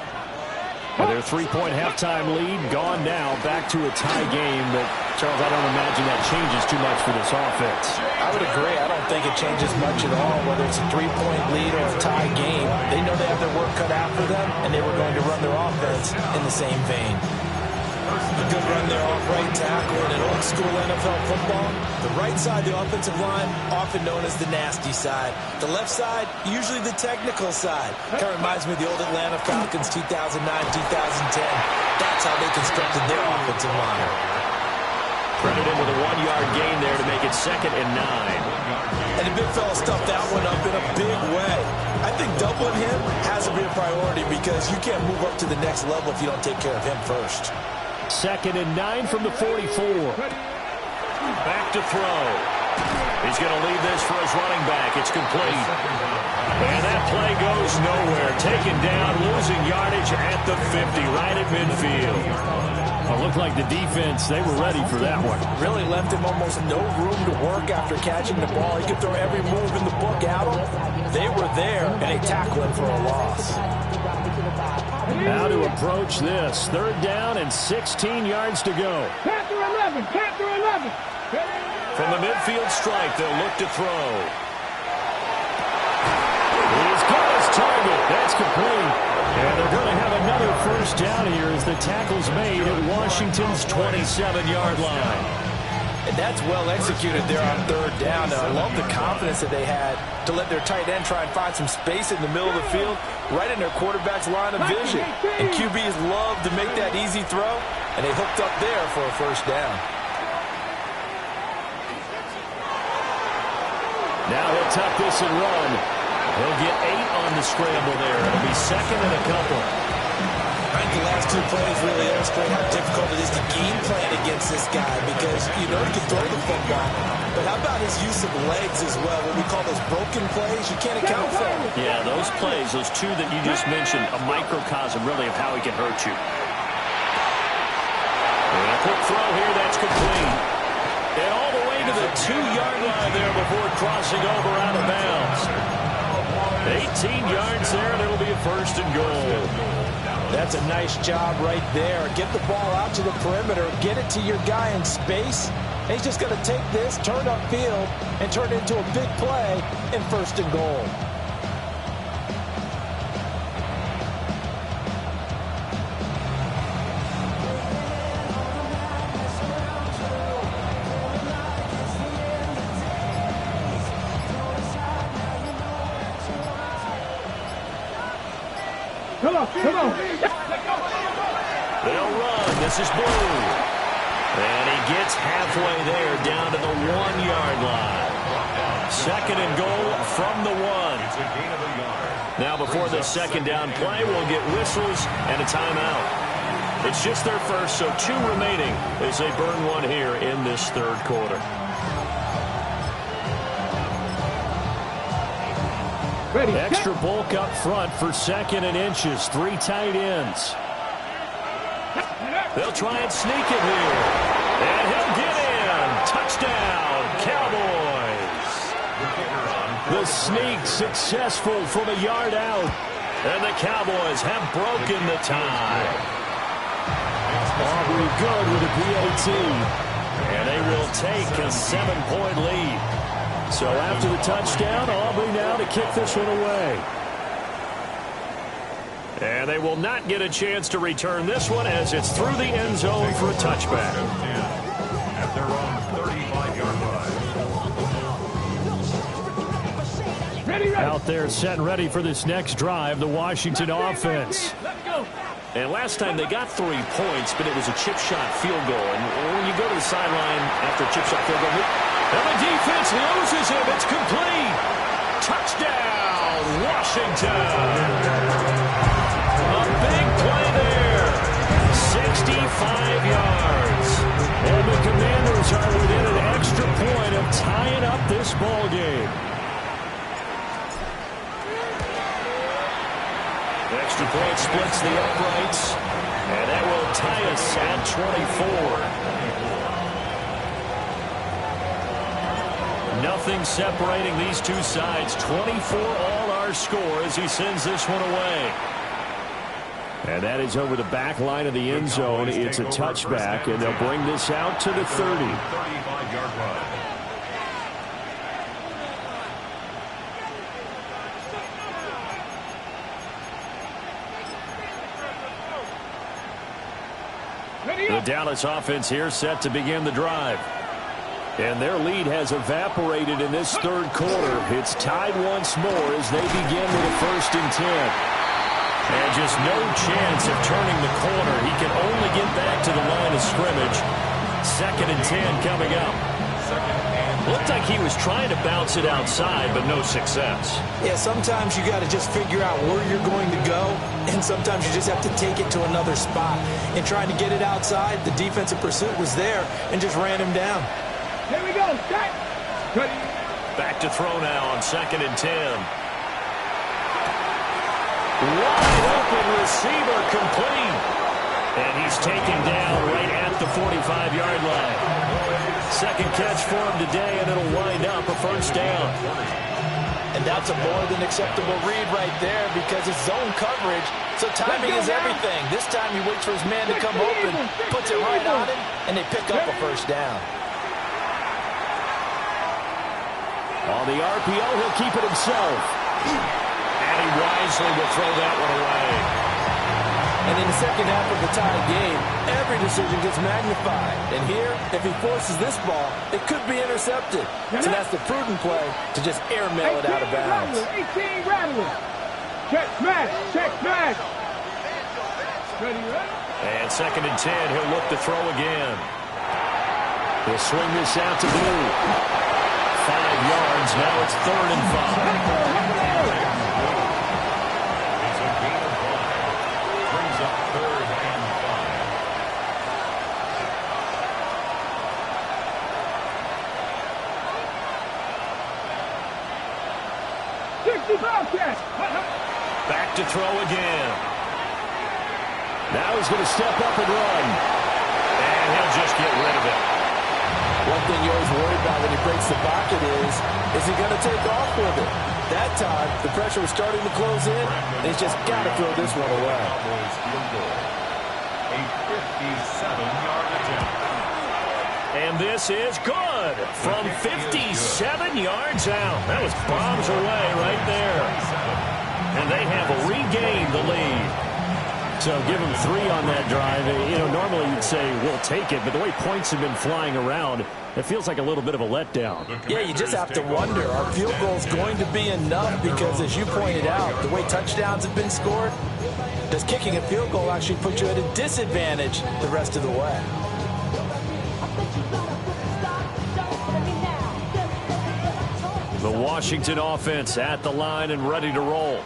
[SPEAKER 1] And their 3-point halftime lead gone now, back to a tie game. But, Charles, I don't imagine that changes too much for this offense.
[SPEAKER 6] I would agree. I don't think it changes much at all, whether it's a 3-point lead or a tie game. They know they have their work cut out for them, and they were going to run their offense in the same vein. A good run there off right tackle in an old-school NFL football. The right side, the offensive line, often known as the nasty side. The left side, usually the technical side. Kind of reminds me of the old Atlanta Falcons 2009, 2010. That's how they constructed their offensive line.
[SPEAKER 1] Credited with a 1-yard gain there to make it 2nd and 9.
[SPEAKER 6] And the big fella stuffed that one up in a big way. I think doubling him has to be a priority because you can't move up to the next level if you don't take care of him first.
[SPEAKER 1] 2nd and 9 from the 44. Back to throw. He's going to leave this for his running back. It's complete. And that play goes nowhere. Taken down, losing yardage at the 50, right at midfield. It looked like the defense, they were ready for that one.
[SPEAKER 6] Really left him almost no room to work after catching the ball. He could throw every move in the book at him. They were there, and they tackled him for a loss.
[SPEAKER 1] Now to approach this. 3rd down and 16 yards to go.
[SPEAKER 2] Panther 11, Panther 11.
[SPEAKER 1] From the midfield strike, they'll look to throw. He's got his target. That's complete. And they're going to have another 1st down here as the tackle's made at Washington's 27-yard line.
[SPEAKER 6] And that's well executed there on 3rd down. Now, I love the confidence that they had to let their tight end try and find some space in the middle of the field, right in their quarterback's line of vision. And QBs love to make that easy throw, and they hooked up there for a 1st down.
[SPEAKER 1] Now he'll tuck this and run. He'll get 8 on the scramble there. It'll be 2nd and a couple.
[SPEAKER 6] I think the last 2 plays really illustrate how difficult it is to game plan against this guy because you know he can throw the football. But how about his use of legs as well? What we call those broken plays, you can't account for them.
[SPEAKER 1] Yeah, those plays, those 2 that you just mentioned, a microcosm really of how he can hurt you. And a quick throw here, that's complete. And all the way to the 2-yard line there before crossing over out of bounds. 18 yards there, and it'll be a 1st and goal.
[SPEAKER 6] That's a nice job right there. Get the ball out to the perimeter, get it to your guy in space, and he's just going to take this, turn upfield, and turn it into a big play in 1st and goal.
[SPEAKER 2] Come on.
[SPEAKER 1] They'll run. This is Blue. And he gets halfway there down to the 1-yard line. 2nd and goal from the 1. Now before the 2nd down play, we'll get whistles and a timeout. It's just their first, so 2 remaining as they burn 1 here in this 3rd quarter.
[SPEAKER 2] Ready.
[SPEAKER 1] Extra bulk up front for 2nd and inches. 3 tight ends. They'll try and sneak it here. And he'll get in. Touchdown, Cowboys. The sneak successful from a yard out. And the Cowboys have broken the tie. Aubrey good with a PAT. And they will take a 7-point lead. So after the touchdown, Aubrey now to kick this one away. And they will not get a chance to return this one as it's through the end zone for a touchback.
[SPEAKER 4] At their own 35-yard line.
[SPEAKER 2] Ready.
[SPEAKER 1] Out there set and ready for this next drive, the Washington offense.
[SPEAKER 2] Let's go.
[SPEAKER 1] And last time they got 3 points, but it was a chip shot field goal. And when you go to the sideline after a chip shot field goal, and the defense loses him. It's complete. Touchdown, Washington. A big play there. 65 yards. And the Commanders are within an extra point of tying up this ball game. Extra point splits the uprights, and that will tie us at 24. Nothing separating these two sides. 24 all our score as he sends this one away. And that is over the back line of the end zone. It's a touchback, and they'll bring this out to the 30.
[SPEAKER 4] 35-yard line.
[SPEAKER 1] The Dallas offense here set to begin the drive. And their lead has evaporated in this third quarter. It's tied once more as they begin with a 1st and 10. And just no chance of turning the corner. He can only get back to the line of scrimmage. 2nd and 10 coming up. Looked like he was trying to bounce it outside, but no success.
[SPEAKER 3] Yeah, sometimes you got to just figure out where you're going to go, and sometimes you just have to take it to another spot. In trying to get it outside, the defensive pursuit was there and just ran him down.
[SPEAKER 2] Here we go. Set. Ready.
[SPEAKER 1] Back to throw now on 2nd and 10. Wide open receiver complete. And he's taken down right at the 45-yard line. 2nd catch for him today, and it'll wind up a 1st down.
[SPEAKER 3] And that's a more than acceptable read right there because it's zone coverage, so timing is everything. This time he waits for his man to come open, puts it right on him, and they pick up a 1st down.
[SPEAKER 1] On the RPO, he'll keep it himself. And he wisely will throw that one away.
[SPEAKER 3] And in the second half of the tie game, every decision gets magnified. And here, if he forces this ball, it could be intercepted. So that's the prudent play to just airmail it out of bounds.
[SPEAKER 2] 18 rattling. Check smash. Check smash. Ready.
[SPEAKER 1] And 2nd and 10, he'll look to throw again. He'll swing this out to Blue. 5 yards, now it's 3rd and 5. Back to throw again. Now he's going to step up and run. And he'll just get rid of it.
[SPEAKER 3] One thing you always worry about when he breaks the pocket is he going to take off with it? That time, the pressure was starting to close in, and he's just got to throw this one away.
[SPEAKER 4] A 57-yard attempt.
[SPEAKER 1] And this is good from 57 yards out. That was bombs away right there. And they have regained the lead. So give them 3 on that drive. You know, normally you'd say we'll take it, but the way points have been flying around, it feels like a little bit of a letdown.
[SPEAKER 3] Yeah, you just have to wonder, are field goals going to be enough? Because as you pointed out, the way touchdowns have been scored, does kicking a field goal actually put you at a disadvantage the rest of the way?
[SPEAKER 1] The Washington offense at the line and ready to roll.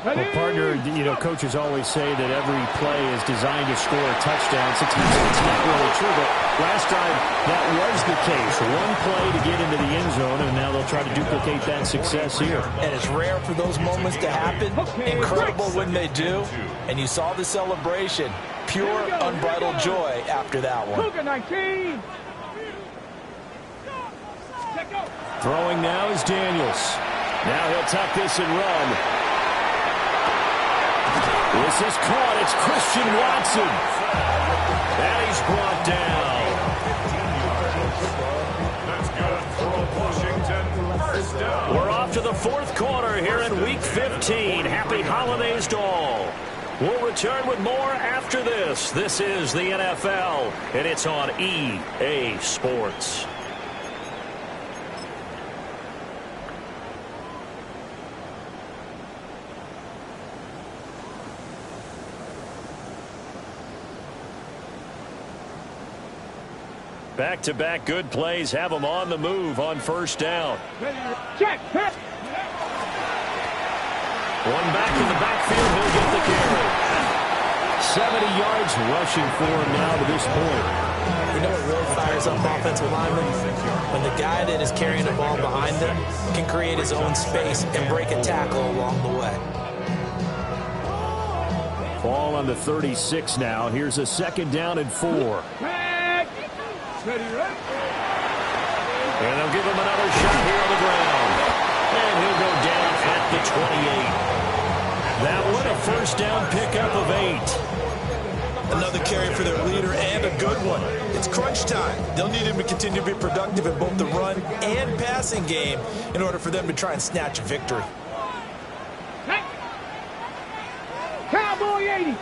[SPEAKER 1] Well, partner, you know, coaches always say that every play is designed to score a touchdown. Sometimes it's not really true, but last time that was the case. One play to get into the end zone, and now they'll try to duplicate that success here.
[SPEAKER 3] And it's rare for those moments to happen. Incredible when they do. And you saw the celebration. Pure, unbridled joy after that one.
[SPEAKER 2] 19.
[SPEAKER 1] Throwing now is Daniels. Now he'll tuck this and run. This is caught. It's Christian Watson. And he's brought down.
[SPEAKER 4] That's good for Washington. 1st down.
[SPEAKER 1] We're off to the the fourth quarter here in Week 15. Happy holidays to all. We'll return with more after this. This is the NFL, and it's on EA Sports. Back-to-back good plays have them on the move on first down.
[SPEAKER 2] Check.
[SPEAKER 1] One back in the backfield, he'll get the carry. 70 yards rushing for him now to this point.
[SPEAKER 3] You know what really fires up offensive linemen? When the guy that is carrying the ball behind them can create his own space and break a tackle along the way.
[SPEAKER 1] Ball on the 36 now. Here's a 2nd down and 4.
[SPEAKER 2] Ready, right?
[SPEAKER 1] And they'll give him another shot here on the ground. And he'll go down at the 28. That one a first down pickup of 8.
[SPEAKER 6] Another carry for their leader and a good one. It's crunch time. They'll need him to continue to be productive in both the run and passing game in order for them to try and snatch a victory.
[SPEAKER 2] Hey. Cowboy 80.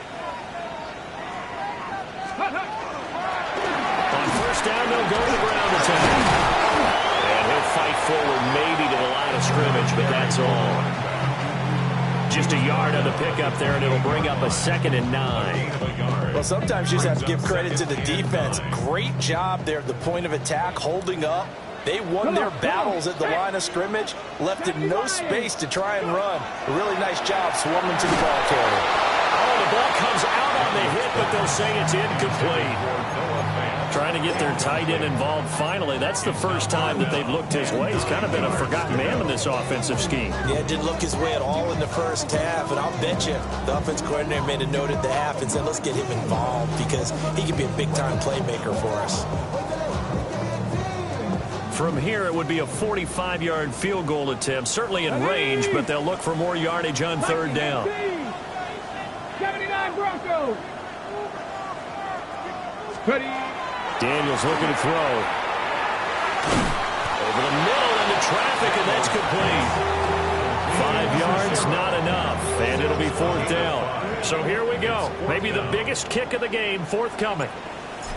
[SPEAKER 1] On first down, they'll go to the ground attack. And he'll fight forward maybe to the line of scrimmage, but that's all. Just a yard on the pickup there, and it'll bring up a 2nd and 9.
[SPEAKER 3] Well, sometimes you just have to give credit to the defense. Great job there at the point of attack, holding up. They won their battles at the line of scrimmage, left it no space to try and run. A really nice job swarming to the ball carrier.
[SPEAKER 1] Oh, the ball comes out on the hit, but they'll say it's incomplete. Trying to get their tight end involved finally. That's the first time that they've looked his way. He's kind of been a forgotten man in this offensive scheme.
[SPEAKER 3] Yeah, didn't look his way at all in the first half, and I'll bet you the offense coordinator made a note at the half and said, let's get him involved because he could be a big-time playmaker for us.
[SPEAKER 1] From here, it would be a 45-yard field goal attempt, certainly in range, but they'll look for more yardage on 3rd down.
[SPEAKER 2] 79 Broncos. Ready.
[SPEAKER 1] Daniels looking to throw. Over the middle into traffic, and that's complete. 5 yards, not enough, and it'll be 4th down. So here we go. Maybe the biggest kick of the game forthcoming.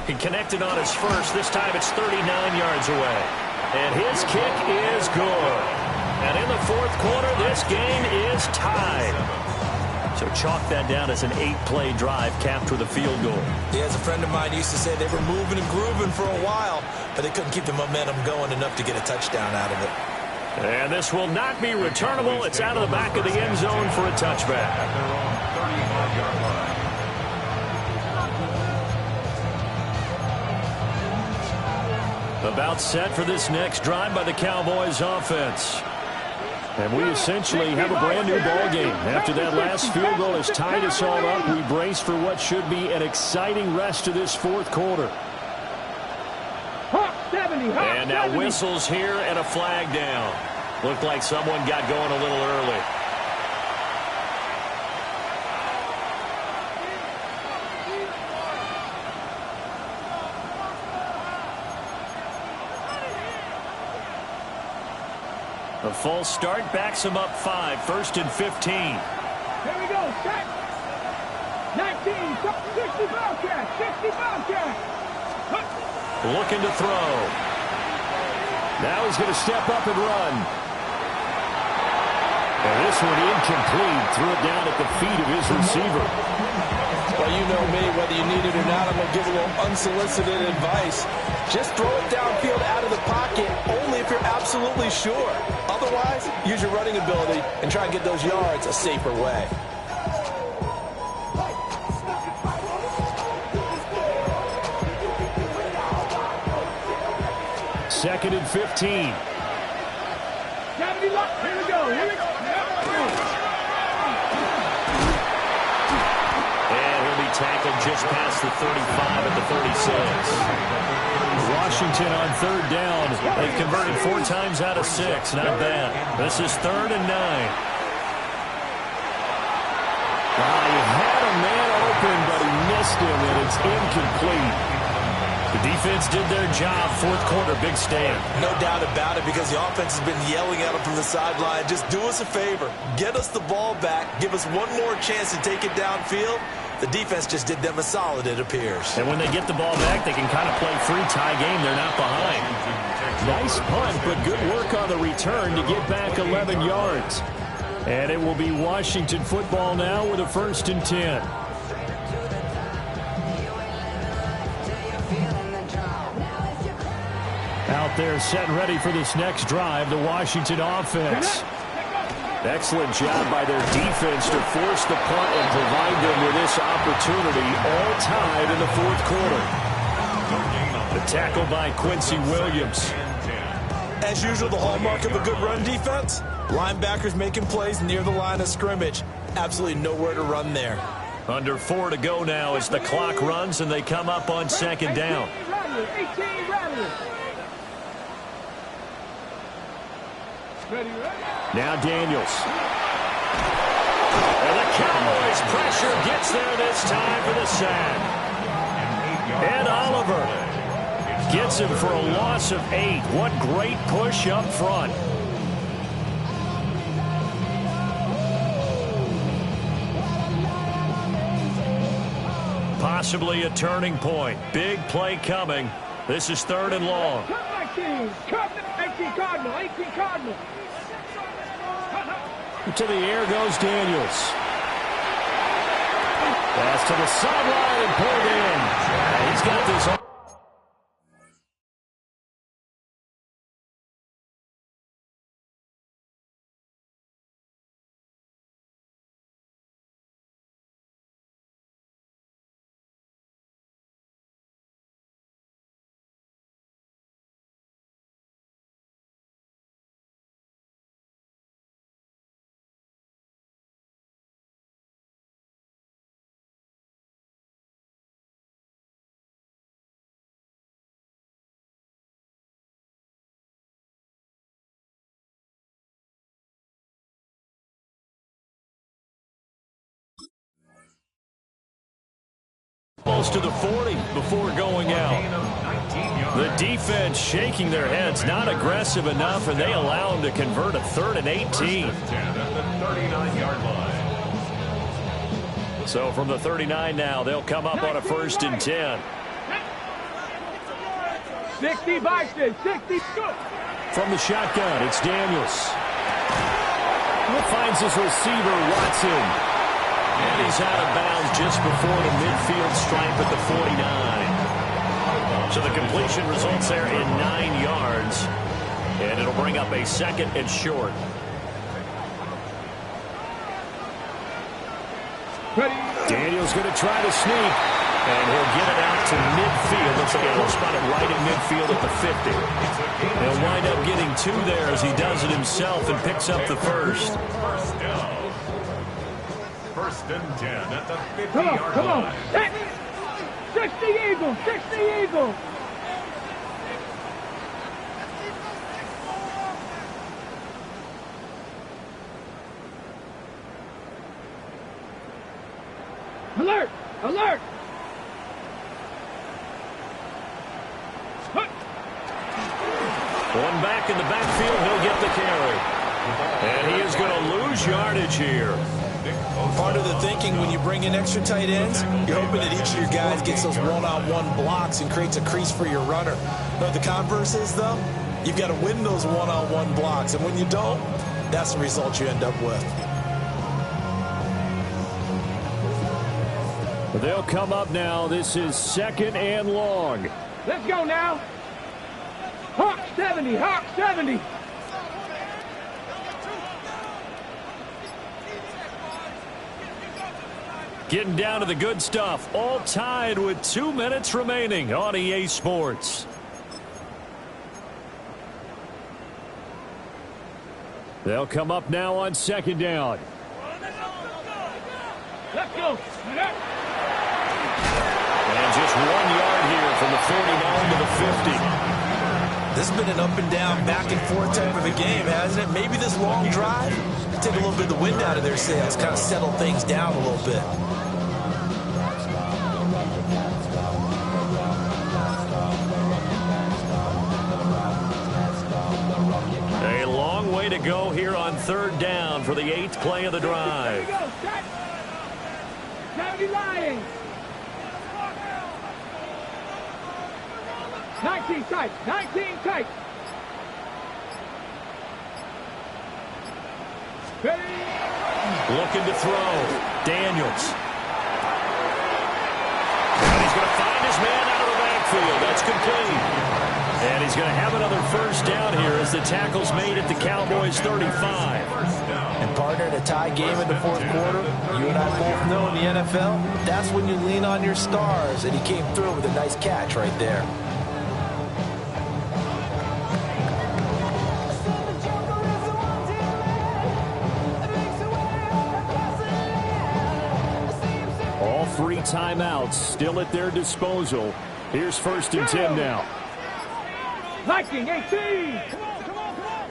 [SPEAKER 1] He connected on his first. This time it's 39 yards away. And his kick is good. And in the 4th quarter, this game is tied. So chalk that down as an 8-play drive capped with a field goal.
[SPEAKER 3] Yeah, as a friend of mine used to say, they were moving and grooving for a while, but they couldn't keep the momentum going enough to get a touchdown out of it.
[SPEAKER 1] And this will not be returnable. It's out of the back of the end zone for a touchback.
[SPEAKER 4] At their own 35-yard line.
[SPEAKER 1] About set for this next drive by the Cowboys offense. And we essentially have a brand new ball game. After that last field goal has tied us all up, we brace for what should be an exciting rest of this 4th quarter. And now whistles here and a flag down. Looked like someone got going a little early. A false start backs him up 5, 1st and 15.
[SPEAKER 2] Here we go. Set. 19. 60 Bobcat. 60 Bobcat.
[SPEAKER 1] Looking to throw. Now he's going to step up and run. And this one incomplete. Threw it down at the feet of his receiver.
[SPEAKER 3] Well, you know me, whether you need it or not, I'm going to give a little unsolicited advice. Just throw it downfield out of the pocket, only if you're absolutely sure. Otherwise, use your running ability and try and get those yards a safer way.
[SPEAKER 1] Second and 15.
[SPEAKER 2] 70 luck. Here we go. Here we go.
[SPEAKER 1] And he'll be tackled just past the 35 at the 36. Washington on 3rd down. They've converted 4 times out of 6. Not bad. This is 3rd and 9. He had a man open, but he missed him, and it's incomplete. The defense did their job. Fourth quarter, big stand.
[SPEAKER 6] No doubt about it, because the offense has been yelling at them from the sideline. Just do us a favor. Get us the ball back. Give us one more chance to take it downfield. The defense just did them a solid, it appears.
[SPEAKER 1] And when they get the ball back, they can kind of play free tie game. They're not behind. Nice punt, but good work on the return to get back 11 yards. And it will be Washington football now with a 1st and 10. Out there set and ready for this next drive, the Washington offense. Excellent job by their defense to force the punt and provide them with this opportunity, all tied in the 4th quarter. The tackle by Quincy Williams.
[SPEAKER 6] As usual, the hallmark of a good run defense, linebackers making plays near the line of scrimmage. Absolutely nowhere to run there.
[SPEAKER 1] Under 4 to go now as the clock runs and they come up on 2nd down.
[SPEAKER 2] 18 rattlers.
[SPEAKER 1] Now Daniels. And the Cowboys pressure gets there this time for the sack. And Oliver gets him for a loss of 8. What great push up front. Possibly a turning point. Big play coming. This is 3rd and long.
[SPEAKER 2] 18 Cardinal, 18 Cardinal.
[SPEAKER 1] To the air goes Daniels. Pass to the sideline and pulled in. He's got this. Almost to the 40 before going out. The defense shaking their heads, not aggressive enough, and they allow them to convert a 3rd and 18. So from the 39 now, they'll come up on a 1st and 10.
[SPEAKER 2] 60 Boston, 60 go.
[SPEAKER 1] From the shotgun, it's Daniels. He finds his receiver, Watson. And he's out of bounds just before the midfield stripe at the 49. So the completion results there in 9 yards. And it'll bring up a 2nd and short. Daniel's going to try to sneak. And he'll get it out to midfield. Looks like he'll spot it right in midfield at the 50. He'll wind up getting 2 there as he does it himself and picks up the 1st.
[SPEAKER 4] 1st and 10 at the 50-yard line.
[SPEAKER 2] Come on. 60 Eagles, 60 Eagles. Alert, alert.
[SPEAKER 1] One back in the backfield, he'll get the carry. And he is going to lose yardage here.
[SPEAKER 6] Part of the thinking when you bring in extra tight ends, you're hoping that each of your guys gets those one-on-one blocks and creates a crease for your runner. But the converse is, though, you've got to win those one-on-one blocks. And when you don't, that's the result you end up with.
[SPEAKER 1] They'll come up now. This is 2nd and long.
[SPEAKER 2] Let's go now. Hawk 70, Hawk 70.
[SPEAKER 1] Getting down to the good stuff. All tied with 2 minutes remaining on EA Sports. They'll come up now on 2nd down.
[SPEAKER 2] Let's go.
[SPEAKER 1] And just 1 yard here from the 49 to the 50.
[SPEAKER 6] This has been an up and down, back and forth type of a game, hasn't it? Maybe this long drive, take a little bit of the wind out of their sails, kind of settle things down a little bit.
[SPEAKER 1] to go here on 3rd down for the 8th play of the drive.
[SPEAKER 2] There we go, set. 70 Lions. 19 tight, 19 tight. Ready.
[SPEAKER 1] Looking to throw. Daniels. And he's going to find his man out of the backfield. That's complete. And he's going to have another 1st down here as the tackle's made at the Cowboys 35.
[SPEAKER 3] And partner, in a tie game in the 4th quarter, you and I both know in the NFL, that's when you lean on your stars. And he came through with a nice catch right there.
[SPEAKER 1] All 3 timeouts still at their disposal. Here's 1st and 10 now.
[SPEAKER 2] Viking 18. Come on, come on, come on.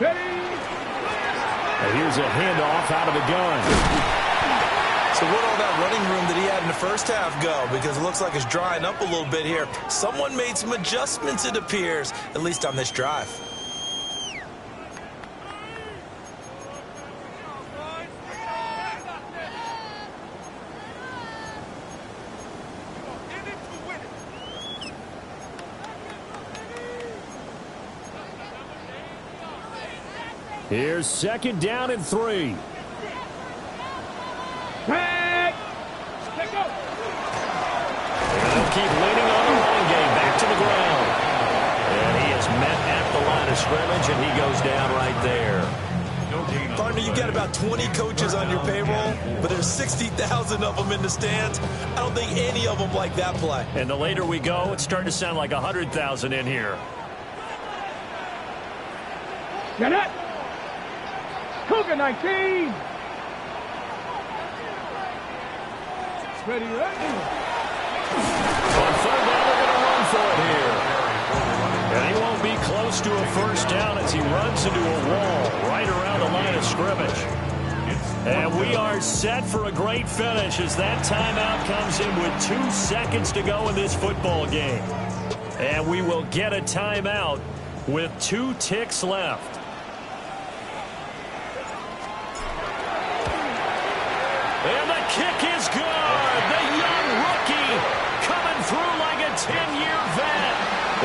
[SPEAKER 2] Ready.
[SPEAKER 1] And here's a handoff out of the gun.
[SPEAKER 6] So where'd all that running room that he had in the 1st half go? Because it looks like it's drying up a little bit here. Someone made some adjustments, it appears, at least on this drive.
[SPEAKER 1] Here's 2nd down and 3.
[SPEAKER 2] Back. Let go.
[SPEAKER 1] And they'll keep leaning on the run game back to the ground. And he is met at the line of scrimmage, and he goes down right there.
[SPEAKER 6] Partner, you've got about 20 coaches on your payroll, but there's 60,000 of them in the stands. I don't think any of them like that play.
[SPEAKER 1] And the later we go, it's starting to sound like 100,000 in here.
[SPEAKER 2] Get it. Cougar 19. Ready, ready.
[SPEAKER 1] On 3rd down, they're going to run for it here. And he won't be close to a 1st down as he runs into a wall right around the line of scrimmage. And we are set for a great finish as that timeout comes in with 2 seconds to go in this football game. And we will get a timeout with 2 ticks left. And the kick is good. The young rookie coming through like a 10-year vet.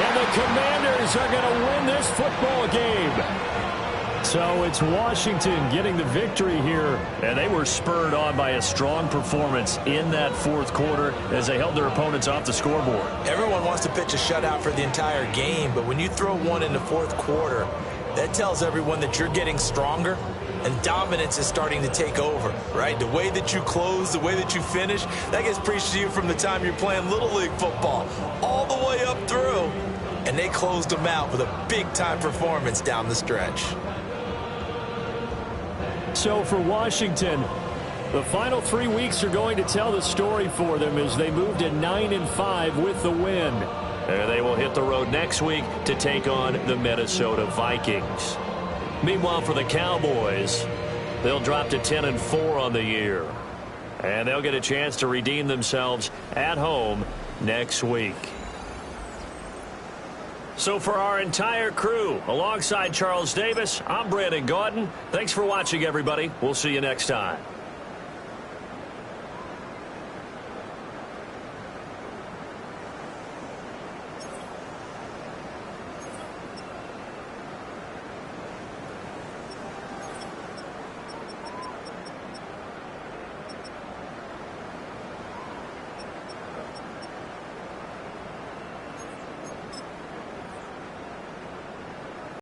[SPEAKER 1] And the Commanders are going to win this football game. So it's Washington getting the victory here. And they were spurred on by a strong performance in that 4th quarter as they held their opponents off the scoreboard.
[SPEAKER 6] Everyone wants to pitch a shutout for the entire game, but when you throw one in the 4th quarter, that tells everyone that you're getting stronger. And dominance is starting to take over, right? The way that you close, the way that you finish, that gets preached to you from the time you're playing Little League football all the way up through. And they closed them out with a big-time performance down the stretch.
[SPEAKER 1] So for Washington, the final 3 weeks are going to tell the story for them as they move to 9-5 with the win. And they will hit the road next week to take on the Minnesota Vikings. Meanwhile, for the Cowboys, they'll drop to 10-4 on the year. And they'll get a chance to redeem themselves at home next week. So for our entire crew, alongside Charles Davis, I'm Brandon Gaudin. Thanks for watching, everybody. We'll see you next time.